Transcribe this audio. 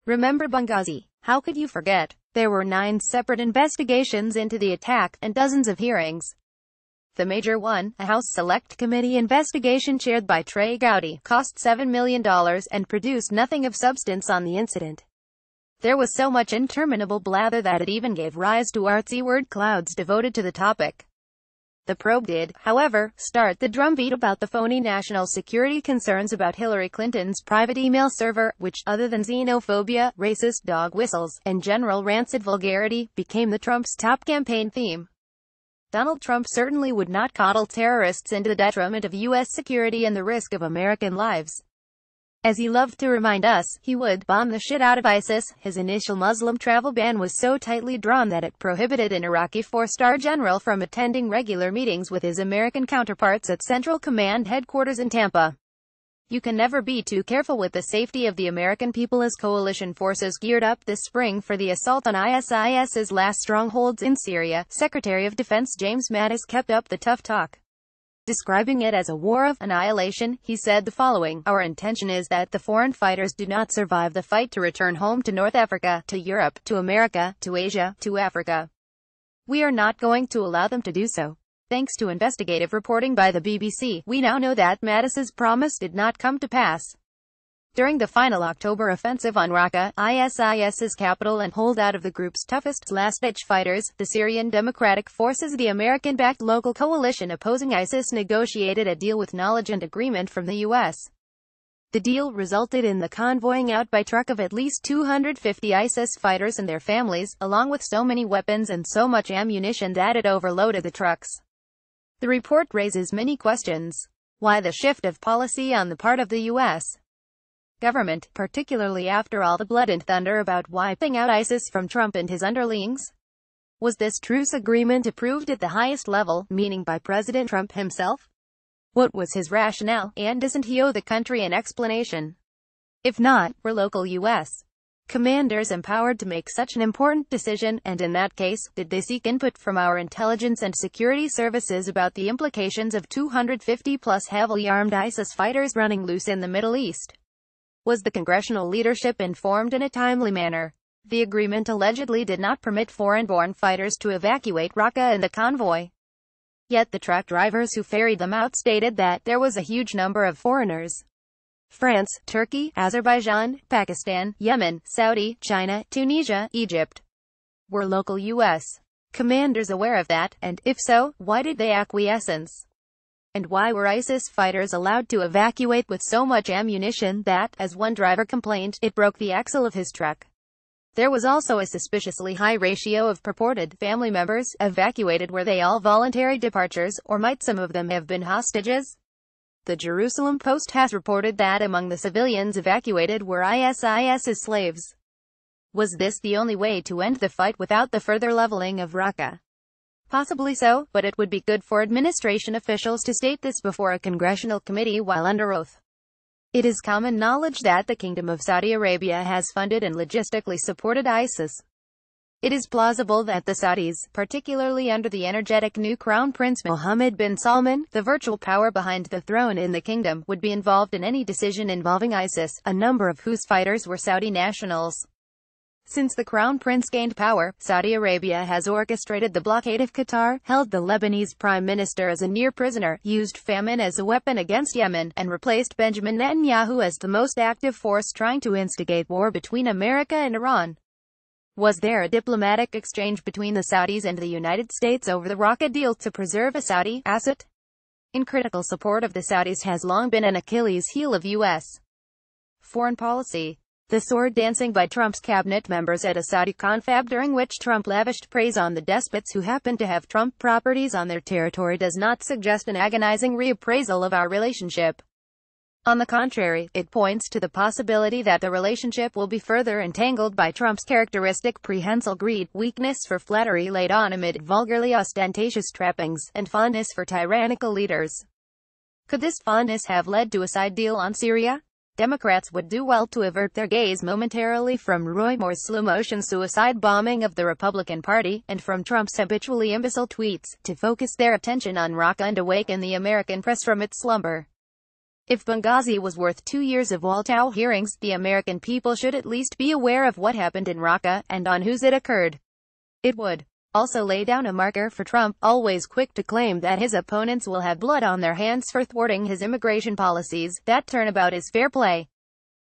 Remember Benghazi? How could you forget? There were 9 separate investigations into the attack, and dozens of hearings. The major one, a House Select Committee investigation chaired by Trey Gowdy, cost $7 million and produced nothing of substance on the incident. There was so much interminable blather that it even gave rise to artsy word clouds devoted to the topic. The probe did, however, start the drumbeat about the phony national security concerns about Hillary Clinton's private email server, which, other than xenophobia, racist dog whistles, and general rancid vulgarity, became the Trump's top campaign theme. Donald Trump certainly would not coddle terrorists into the detriment of U.S. security and the risk of American lives. As he loved to remind us, he would bomb the shit out of ISIS. His initial Muslim travel ban was so tightly drawn that it prohibited an Iraqi 4-star general from attending regular meetings with his American counterparts at Central Command headquarters in Tampa. You can never be too careful with the safety of the American people as coalition forces geared up this spring for the assault on ISIS's last strongholds in Syria. Secretary of Defense James Mattis kept up the tough talk. Describing it as a war of annihilation, he said the following: "Our intention is that the foreign fighters do not survive the fight to return home to North Africa, to Europe, to America, to Asia, to Africa. We are not going to allow them to do so." Thanks to investigative reporting by the BBC, we now know that Mattis's promise did not come to pass. During the final October offensive on Raqqa, ISIS's capital and holdout of the group's toughest last-ditch fighters, the Syrian Democratic Forces, the American-backed local coalition opposing ISIS negotiated a deal with knowledge and agreement from the U.S. The deal resulted in the convoying out by truck of at least 250 ISIS fighters and their families, along with so many weapons and so much ammunition that it overloaded the trucks. The report raises many questions. Why the shift of policy on the part of the U.S. government, particularly after all the blood and thunder about wiping out ISIS from Trump and his underlings? Was this truce agreement approved at the highest level, meaning by President Trump himself? What was his rationale, and doesn't he owe the country an explanation? If not, were local U.S. commanders empowered to make such an important decision, and in that case, did they seek input from our intelligence and security services about the implications of 250-plus heavily armed ISIS fighters running loose in the Middle East? Was the congressional leadership informed in a timely manner? The agreement allegedly did not permit foreign-born fighters to evacuate Raqqa and the convoy. Yet the truck drivers who ferried them out stated that there was a huge number of foreigners. France, Turkey, Azerbaijan, Pakistan, Yemen, Saudi, China, Tunisia, Egypt. Were local U.S. commanders aware of that, and, if so, why did they acquiesce? And why were ISIS fighters allowed to evacuate with so much ammunition that, as one driver complained, it broke the axle of his truck? There was also a suspiciously high ratio of purported family members evacuated. Were they all voluntary departures, or might some of them have been hostages? The Jerusalem Post has reported that among the civilians evacuated were ISIS's slaves. Was this the only way to end the fight without the further leveling of Raqqa? Possibly so, but it would be good for administration officials to state this before a congressional committee while under oath. It is common knowledge that the Kingdom of Saudi Arabia has funded and logistically supported ISIS. It is plausible that the Saudis, particularly under the energetic new Crown Prince Mohammed bin Salman, the virtual power behind the throne in the kingdom, would be involved in any decision involving ISIS, a number of whose fighters were Saudi nationals. Since the Crown Prince gained power, Saudi Arabia has orchestrated the blockade of Qatar, held the Lebanese prime minister as a near prisoner, used famine as a weapon against Yemen, and replaced Benjamin Netanyahu as the most active force trying to instigate war between America and Iran. Was there a diplomatic exchange between the Saudis and the United States over the Raqqa deal to preserve a Saudi asset? In critical support of the Saudis has long been an Achilles heel of U.S. foreign policy. The sword dancing by Trump's cabinet members at a Saudi confab during which Trump lavished praise on the despots who happen to have Trump properties on their territory does not suggest an agonizing reappraisal of our relationship. On the contrary, it points to the possibility that the relationship will be further entangled by Trump's characteristic prehensile greed, weakness for flattery laid on amid vulgarly ostentatious trappings, and fondness for tyrannical leaders. Could this fondness have led to a side deal on Syria? Democrats would do well to avert their gaze momentarily from Roy Moore's slow-motion suicide bombing of the Republican Party, and from Trump's habitually imbecile tweets, to focus their attention on Raqqa and awaken the American press from its slumber. If Benghazi was worth 2 years of Waltau hearings, the American people should at least be aware of what happened in Raqqa, and on whose it occurred. It would also lay down a marker for Trump, always quick to claim that his opponents will have blood on their hands for thwarting his immigration policies. That turnabout is fair play.